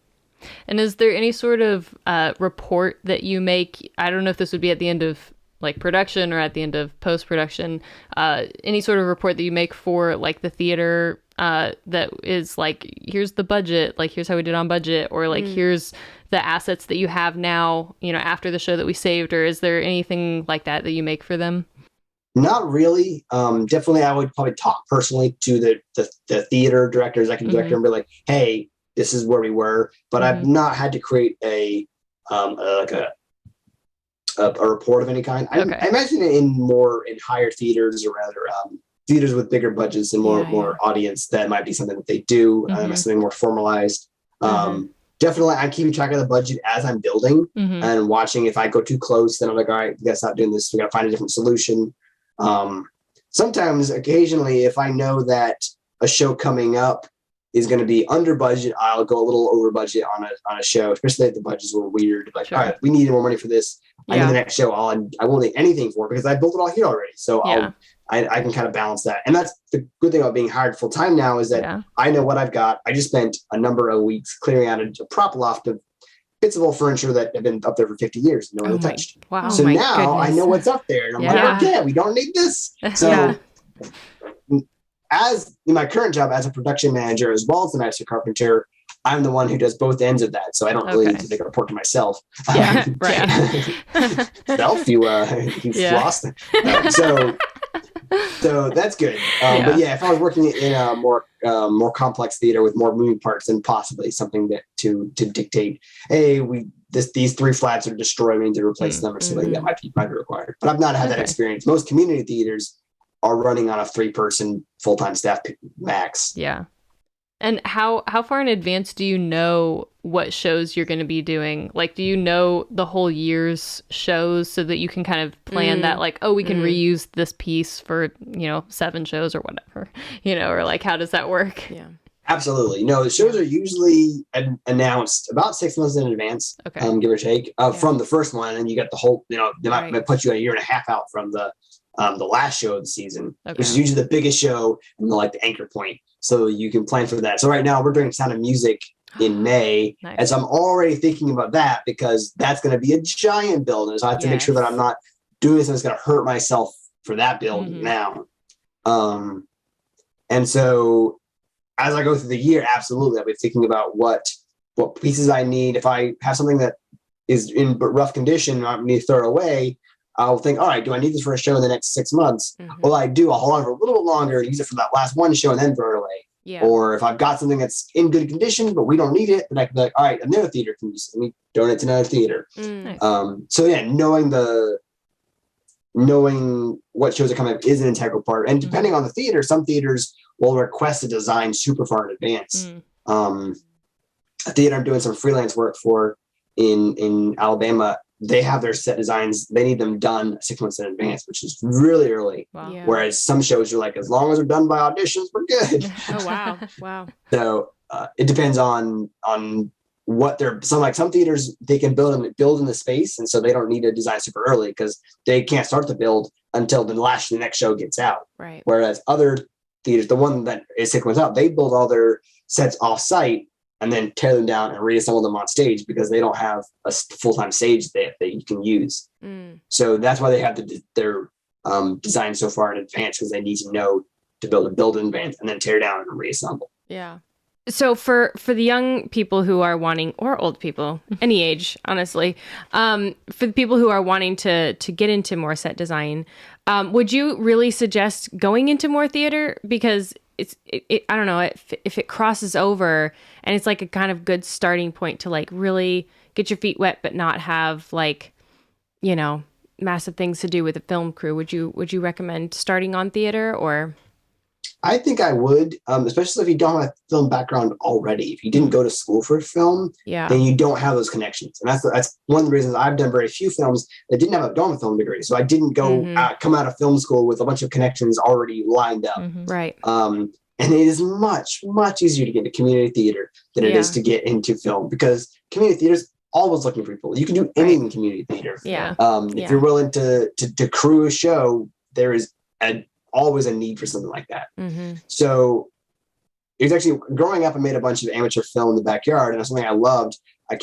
And is there any sort of report that you make? I don't know if this would be at the end of like production or at the end of post-production, any sort of report that you make for like the theater that is like, here's the budget, like here's how we did on budget, or like here's the assets that you have now, after the show that we saved, or is there anything like that you make for them? Not really. Definitely, I would probably talk personally to the theater director, executive director, and be like, "Hey, this is where we were," but I've not had to create a report of any kind. I imagine in higher theaters, or rather theaters with bigger budgets and more audience, that might be something that they do. Something more formalized. Definitely, I'm keeping track of the budget as I'm building and watching. If I go too close, then I'm like, all right, we gotta stop doing this. We gotta find a different solution. Occasionally, if I know that a show coming up is going to be under budget, I'll go a little over budget on a show, especially if the budgets were weird. Like, all right, we need more money for this. I know the next show I won't need anything for it because I built it all here already. So I can kind of balance that. And that's the good thing about being hired full time now, is that I know what I've got. I just spent a number of weeks clearing out a prop loft of bits of old furniture that have been up there for 50 years. No one touched. Wow. So now I know what's up there. And I'm like, okay, we don't need this. So as in my current job as a production manager, as well as the master carpenter, I'm the one who does both ends of that. So I don't really need to make a report to myself. Yeah, right. Self, you lost. So that's good. But if I was working in a more complex theater with more moving parts, then possibly something that to dictate, hey, these 3 flats are destroyed, we need to replace them, or something that might be required. But I've not had that experience. Most community theaters are running on a 3-person full-time staff max. Yeah. And how far in advance do you know what shows you're going to be doing? Like, do you know the whole year's shows so that you can kind of plan that, like, we can reuse this piece for, 7 shows or whatever, or like, how does that work? Yeah. Absolutely. No, the shows are usually announced about 6 months in advance, Okay. give or take, from the first one, and you get the whole. They might put you a year and a half out from the last show of the season, Okay. which is usually the biggest show and the anchor point. So you can plan for that. So right now we're doing Sound of Music in May, Nice. and so I'm already thinking about that because that's going to be a giant build, and so I have to make sure that I'm not doing something that's going to hurt myself for that build now. And so as I go through the year, absolutely, I'll be thinking about what pieces I need. If I have something that is in rough condition, I need to throw it away. I'll think, all right, do I need this for a show in the next 6 months? Well, I do. I'll hold on for a little bit longer, use it for that last one show, and then throw it away. Yeah. Or if I've got something that's in good condition, but we don't need it, then I can be like, all right, another theater can use it. Let me donate to another theater. Nice. So yeah, knowing what shows are coming up is an integral part. And depending on the theater, some theaters will request a design super far in advance. A theater I'm doing some freelance work for in Alabama, they have their set designs. They need them done 6 months in advance, which is really early. Wow. Yeah. Whereas some shows are like, as long as they're done by auditions, we're good. Oh, wow. Wow. So it depends on what they're. Some theaters, they can build in the space, and so they don't need to design super early because they can't start the build until the next show gets out. Right. Whereas other theaters, the one that is 6 months out, they build all their sets off site and then tear them down and reassemble them on stage because they don't have a full-time stage that you can use. So that's why they have their design so far in advance, because they need to know to build in advance and then tear down and reassemble. Yeah. So for the young people who are wanting, or old people, any age, honestly, for the people who are wanting to get into more set design, would you really suggest going into more theater? Because I don't know, if it crosses over and it's like a kind of good starting point to like really get your feet wet, but not have like, massive things to do with a film crew. Would you recommend starting on theater or? I think I would, especially if you don't have a film background already. If you didn't go to school for film, then you don't have those connections. And that's one of the reasons I've done very few films that don't have a film degree. So I didn't come out of film school with a bunch of connections already lined up. Right. And it is much, much easier to get into community theater than it is to get into film, because community theater is always looking for people. You can do anything in community theater. Yeah. If you're willing to crew a show, there is always a need for something like that. So it was actually growing up, I made a bunch of amateur film in the backyard, and it was something I loved. I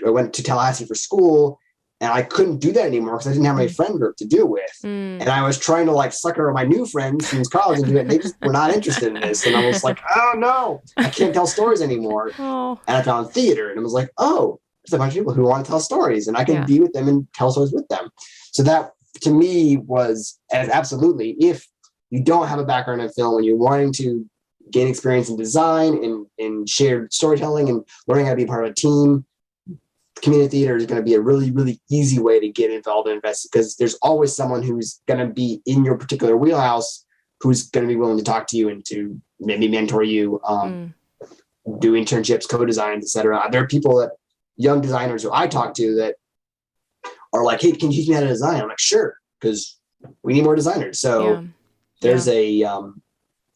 went to Tallahassee for school, and I couldn't do that anymore because I didn't have my friend group to do it with. And I was trying to like sucker my new friends since college and do it, and they just were not interested in this. And I was like, oh no, I can't tell stories anymore. And I found theater, and it was like, oh, there's a bunch of people who want to tell stories, and I can be with them and tell stories with them. So that, to me, was absolutely, if you don't have a background in film and you're wanting to gain experience in design and shared storytelling and learning how to be part of a team, community theater is going to be a really, really easy way to get involved and invest, because there's always someone who's going to be in your particular wheelhouse who's going to be willing to talk to you and to maybe mentor you, do internships, co-designs, etc. There are people young designers who I talk to that are like, hey, can you teach me how to design? I'm like, sure, because we need more designers. So there's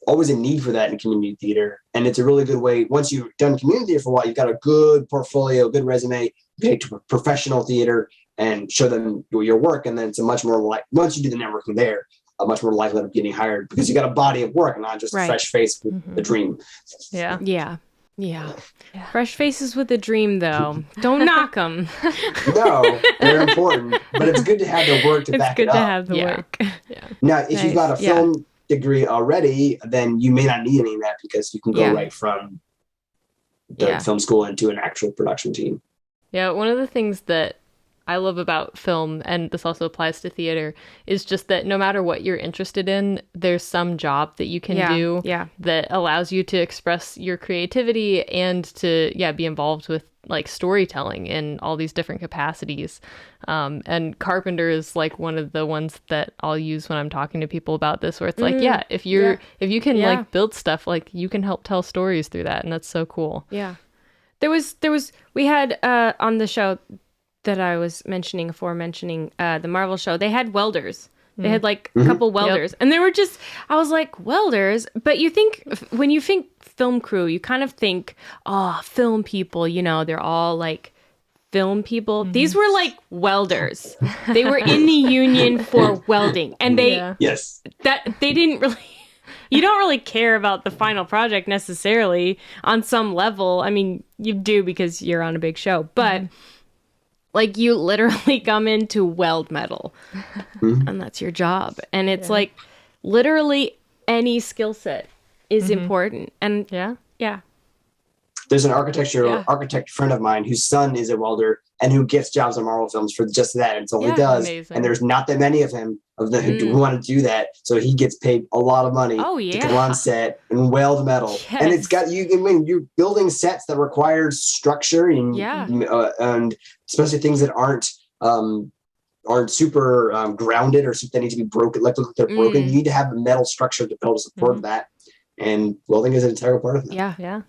always a need for that in community theater. And it's a really good way. Once you've done community theater for a while, you've got a good portfolio, good resume, you take to professional theater and show them your work. And then it's a much more once you do the networking there, a much more likelihood of getting hired, because you got a body of work and not just a fresh face with a dream. Yeah. Fresh faces with a dream, though. Don't knock them. No, they're important, but it's good to have the work to back it up. It's good to have the work. Now, if you've got a film degree already, then you may not need any of that, because you can go right from the film school into an actual production team. Yeah, one of the things that I love about film, and this also applies to theater, is just that no matter what you're interested in, there's some job that you can do that allows you to express your creativity and to be involved with like storytelling in all these different capacities. And carpenter is like one of the ones that I'll use when I'm talking to people about this, where it's like, if you can like build stuff, like you can help tell stories through that, and that's so cool. We had on the show that I was mentioning the Marvel show, they had welders They had like a couple welders, and they were just, I was like, welders? But you think, when you think film crew, you kind of think, oh, film people, you know, they're all like film people. These were like welders. They were in the union for welding, and they didn't really, you don't really care about the final project necessarily on some level. I mean, you do because you're on a big show, but like you literally come in to weld metal and that's your job. And it's like literally any skill set is important. And there's an architect friend of mine whose son is a welder and who gets jobs on Marvel films for just that. And it's all he does. Amazing. And there's not that many of him who want to do that. So he gets paid a lot of money to go on set and weld metal. Yes. And it's got, you're building sets that require structure and especially things that aren't super grounded or they need to be broken, like they're broken. You need to have a metal structure to be able to support that. And welding is an integral part of that.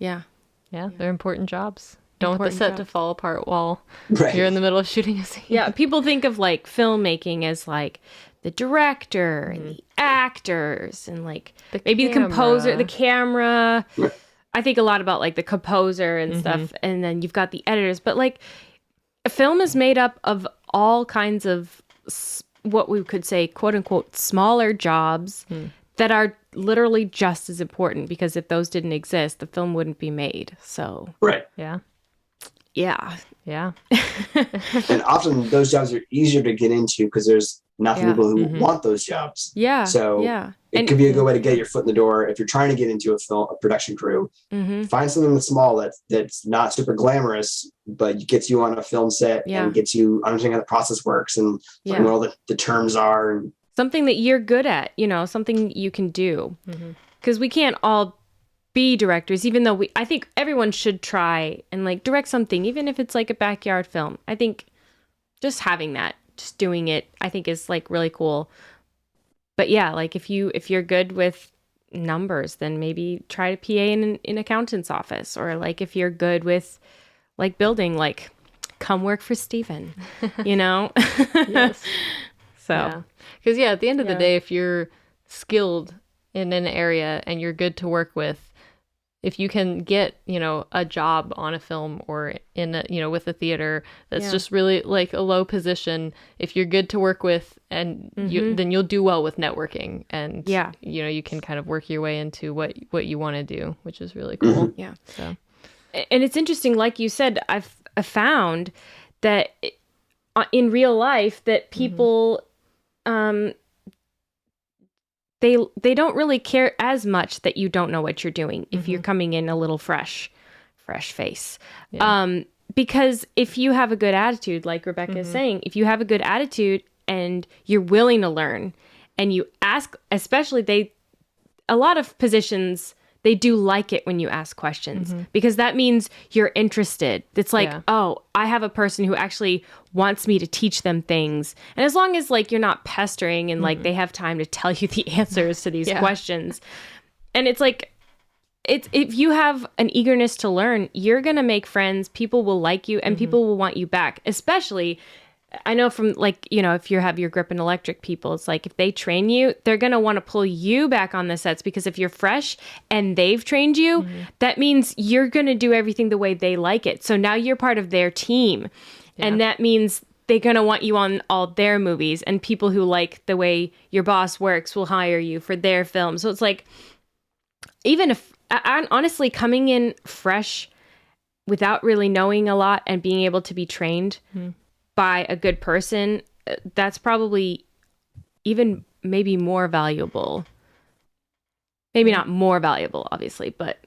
Yeah, they're important jobs. Don't want the set to fall apart while you're in the middle of shooting a scene. Yeah, people think of like filmmaking as like the director and the actors and like maybe the composer, the camera. I think a lot about like the composer and stuff. And then you've got the editors. But like a film is made up of all kinds of what we could say, quote unquote, smaller jobs that are literally just as important, because if those didn't exist, the film wouldn't be made. So Yeah. And often those jobs are easier to get into because there's not people who want those jobs. So it could be a good way to get your foot in the door if you're trying to get into a production crew. Find something that's small that's not super glamorous, but gets you on a film set and gets you understanding how the process works and what all the terms are. And something that you're good at, you know, something you can do. Because we can't all be directors, even though I think everyone should try and like direct something, even if it's like a backyard film. I think just having that, just doing it, I think is like really cool. But yeah, like if you're good with numbers, then maybe try to PA in an accountant's office, or like if you're good with like building, like come work for Steven, you know? Yes. So, because at the end of the day, if you're skilled in an area and you're good to work with, if you can get, you know, a job on a film or in a, you know, with a theater that's just really like a low position, if you're good to work with, and then you'll do well with networking, and you know, you can kind of work your way into what you want to do, which is really cool. So, and it's interesting, like you said, I've found that in real life that people they don't really care as much that you don't know what you're doing if you're coming in a little fresh face. Because if you have a good attitude, like Rebekah is saying, if you have a good attitude and you're willing to learn and you ask, especially a lot of positions, they do like it when you ask questions because that means you're interested. It's like, oh, I have a person who actually wants me to teach them things. And as long as like you're not pestering and like they have time to tell you the answers to these questions. And it's like, if you have an eagerness to learn, you're going to make friends. People will like you and people will want you back, especially I know from like, you know, if you have your grip and electric people, it's like if they train you, they're going to want to pull you back on the sets, because if you're fresh and they've trained you, that means you're going to do everything the way they like it. So now you're part of their team. And that means they're going to want you on all their movies, and people who like the way your boss works will hire you for their film. So it's like, even if honestly coming in fresh without really knowing a lot and being able to be trained by a good person, that's probably even maybe more valuable. Maybe not more valuable, obviously, but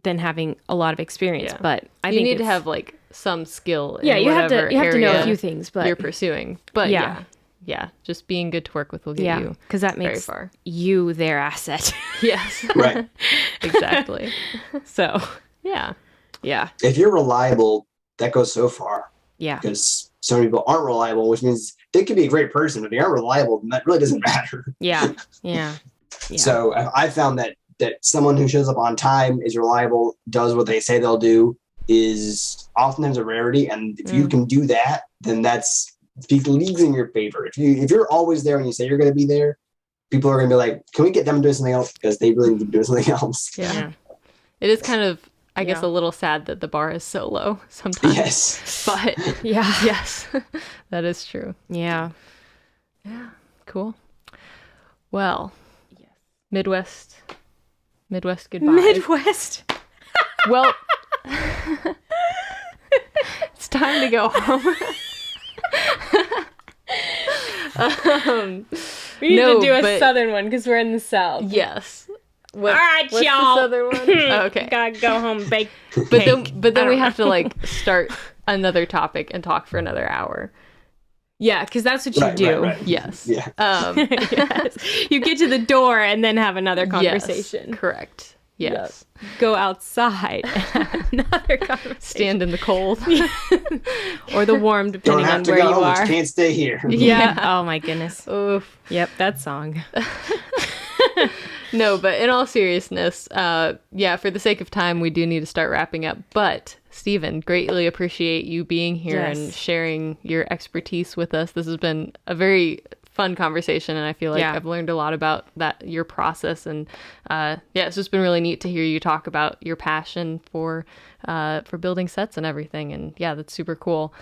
than having a lot of experience. But I think you need to have like some skill in you have whatever to know a area few things, but you're pursuing. But just being good to work with will get you because that makes very far. You their asset. Yes. Right. Exactly. So yeah. If you're reliable, that goes so far. Yeah. Because some people aren't reliable, which means they could be a great person, but if they aren't reliable, then that really doesn't matter. Yeah. So I found that someone who shows up on time, is reliable, does what they say they'll do, is oftentimes a rarity. And if you can do that, then that's speak leagues in your favor. If you're always there and you say you're going to be there, people are going to be like, can we get them doing something else? Because they really need to be doing something else. Yeah. It is kind of, I guess, a little sad that the bar is so low sometimes. Yes. But yes, that is true. Yeah. Yeah. Cool. Well, Midwest goodbye. Midwest. Well, it's time to go home. We need to do a but- southern one because we're in the South. Yes. All right, What's y'all. the southern one? Okay. Gotta go home and bake But cake. then we have to like start another topic and talk for another hour. Yeah, because that's what you do. Right. Yes. Yeah. Yes. You get to the door and then have another conversation. Yes, correct. Yes. Go outside and have another conversation. Stand in the cold. Or the warm, Don't depending have on to where go you home, are. but you can't stay here. Yeah. Oh my goodness. Oof. Yep, that song. No, but in all seriousness, for the sake of time, we do need to start wrapping up. But Stephen, greatly appreciate you being here and sharing your expertise with us. This has been a very fun conversation, and I feel like I've learned a lot about your process. And it's just been really neat to hear you talk about your passion for building sets and everything. And yeah, that's super cool.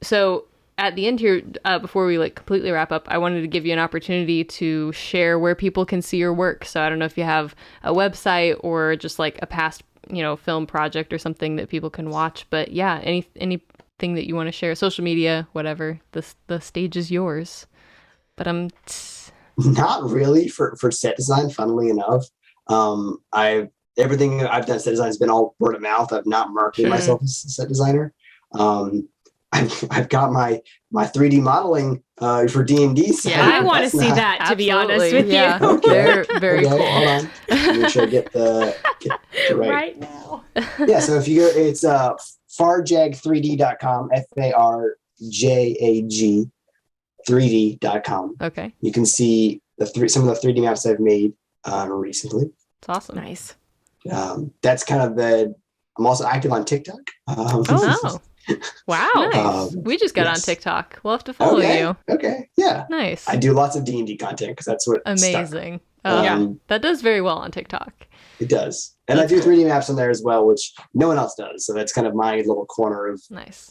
So at the end here, before we like completely wrap up, I wanted to give you an opportunity to share where people can see your work. So I don't know if you have a website or just like a past, film project or something that people can watch. But yeah, anything that you want to share, social media, whatever. The stage is yours. But Not really for set design. Funnily enough, everything I've done set design has been all word of mouth. I've not marketed myself as a set designer. I've got my 3D modeling for D&D set. Yeah, I want to see that, to be honest with you. Okay. They're very cool. Hold on. Make sure I get the right now. Yeah, so if you go, it's farjag3d.com, FARJAG 3D.com. Okay. You can see some of the 3D maps I've made recently. It's awesome. Nice. That's kind of I'm also active on TikTok. Oh. Wow. Nice. We just got on yes. TikTok. We'll have to follow you. Okay. Yeah. Nice. I do lots of D&D content because that's what amazing. stuck. That does very well on TikTok. It does. And I do 3D maps on there as well, which no one else does. So that's kind of my little corner of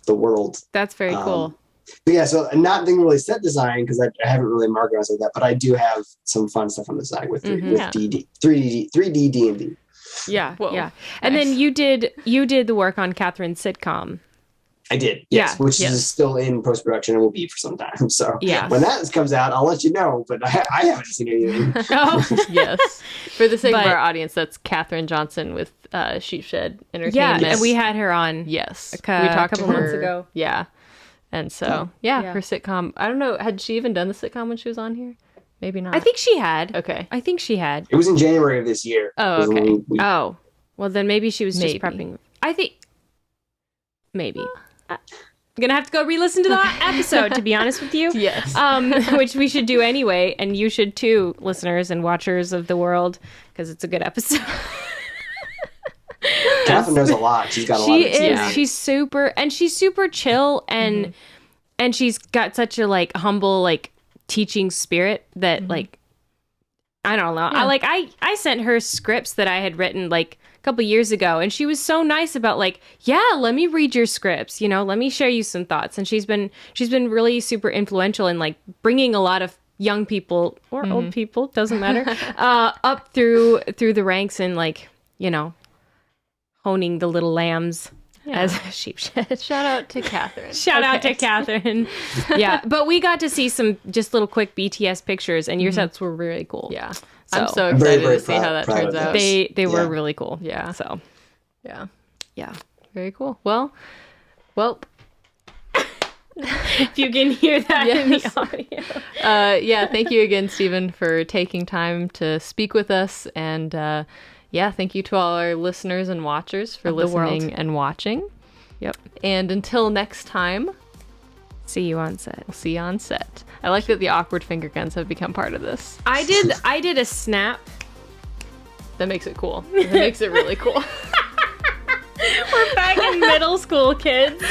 the world. That's very cool. But yeah, so not doing really set design because I haven't really marketed myself like that, but I do have some fun stuff on the side with 3D D&D. Yeah. Whoa. Yeah. And then you did the work on Catherine's sitcom. I did, yes, which is still in post-production and will be for some time. So when that comes out, I'll let you know, but I haven't seen anything. Oh, yes. For the sake of our audience, that's Catherine Johnson with Sheepshed Entertainment. Yeah, and we had her on. Yes. We talked a couple months ago. Yeah. And so, her sitcom, I don't know, had she even done the sitcom when she was on here? Maybe not. I think she had. Okay. I think she had. It was in January of this year. Oh, okay. Well, then maybe she was just prepping. I think maybe. I'm gonna have to go re-listen to the episode, to be honest with you. Yes. Which we should do anyway, and you should too, listeners and watchers of the world, because it's a good episode. Catherine knows a lot. She's got a lot of experience. She is. She's super chill, and she's got such a like humble like teaching spirit that like I don't know. Yeah. I sent her scripts that I had written like couple years ago, and she was so nice about like, let me read your scripts, let me share you some thoughts. And she's been really super influential in like bringing a lot of young people or old people, doesn't matter, up through the ranks and like, honing the little lambs as Sheepshed. Shout out to Catherine. Shout out to Catherine. Yeah, but we got to see some just little quick BTS pictures, and your sets were really cool. Yeah. So, I'm so excited very to see how that turns out. They were really cool. Yeah. So, yeah. Very cool. Well, if you can hear that in the audio. Thank you again, Stephen, for taking time to speak with us. And thank you to all our listeners and watchers for listening and watching. Yep. And until next time, see you on set. We'll see you on set. I like that the awkward finger guns have become part of this. I did a snap. That makes it cool. It makes it really cool. We're back in middle school, kids.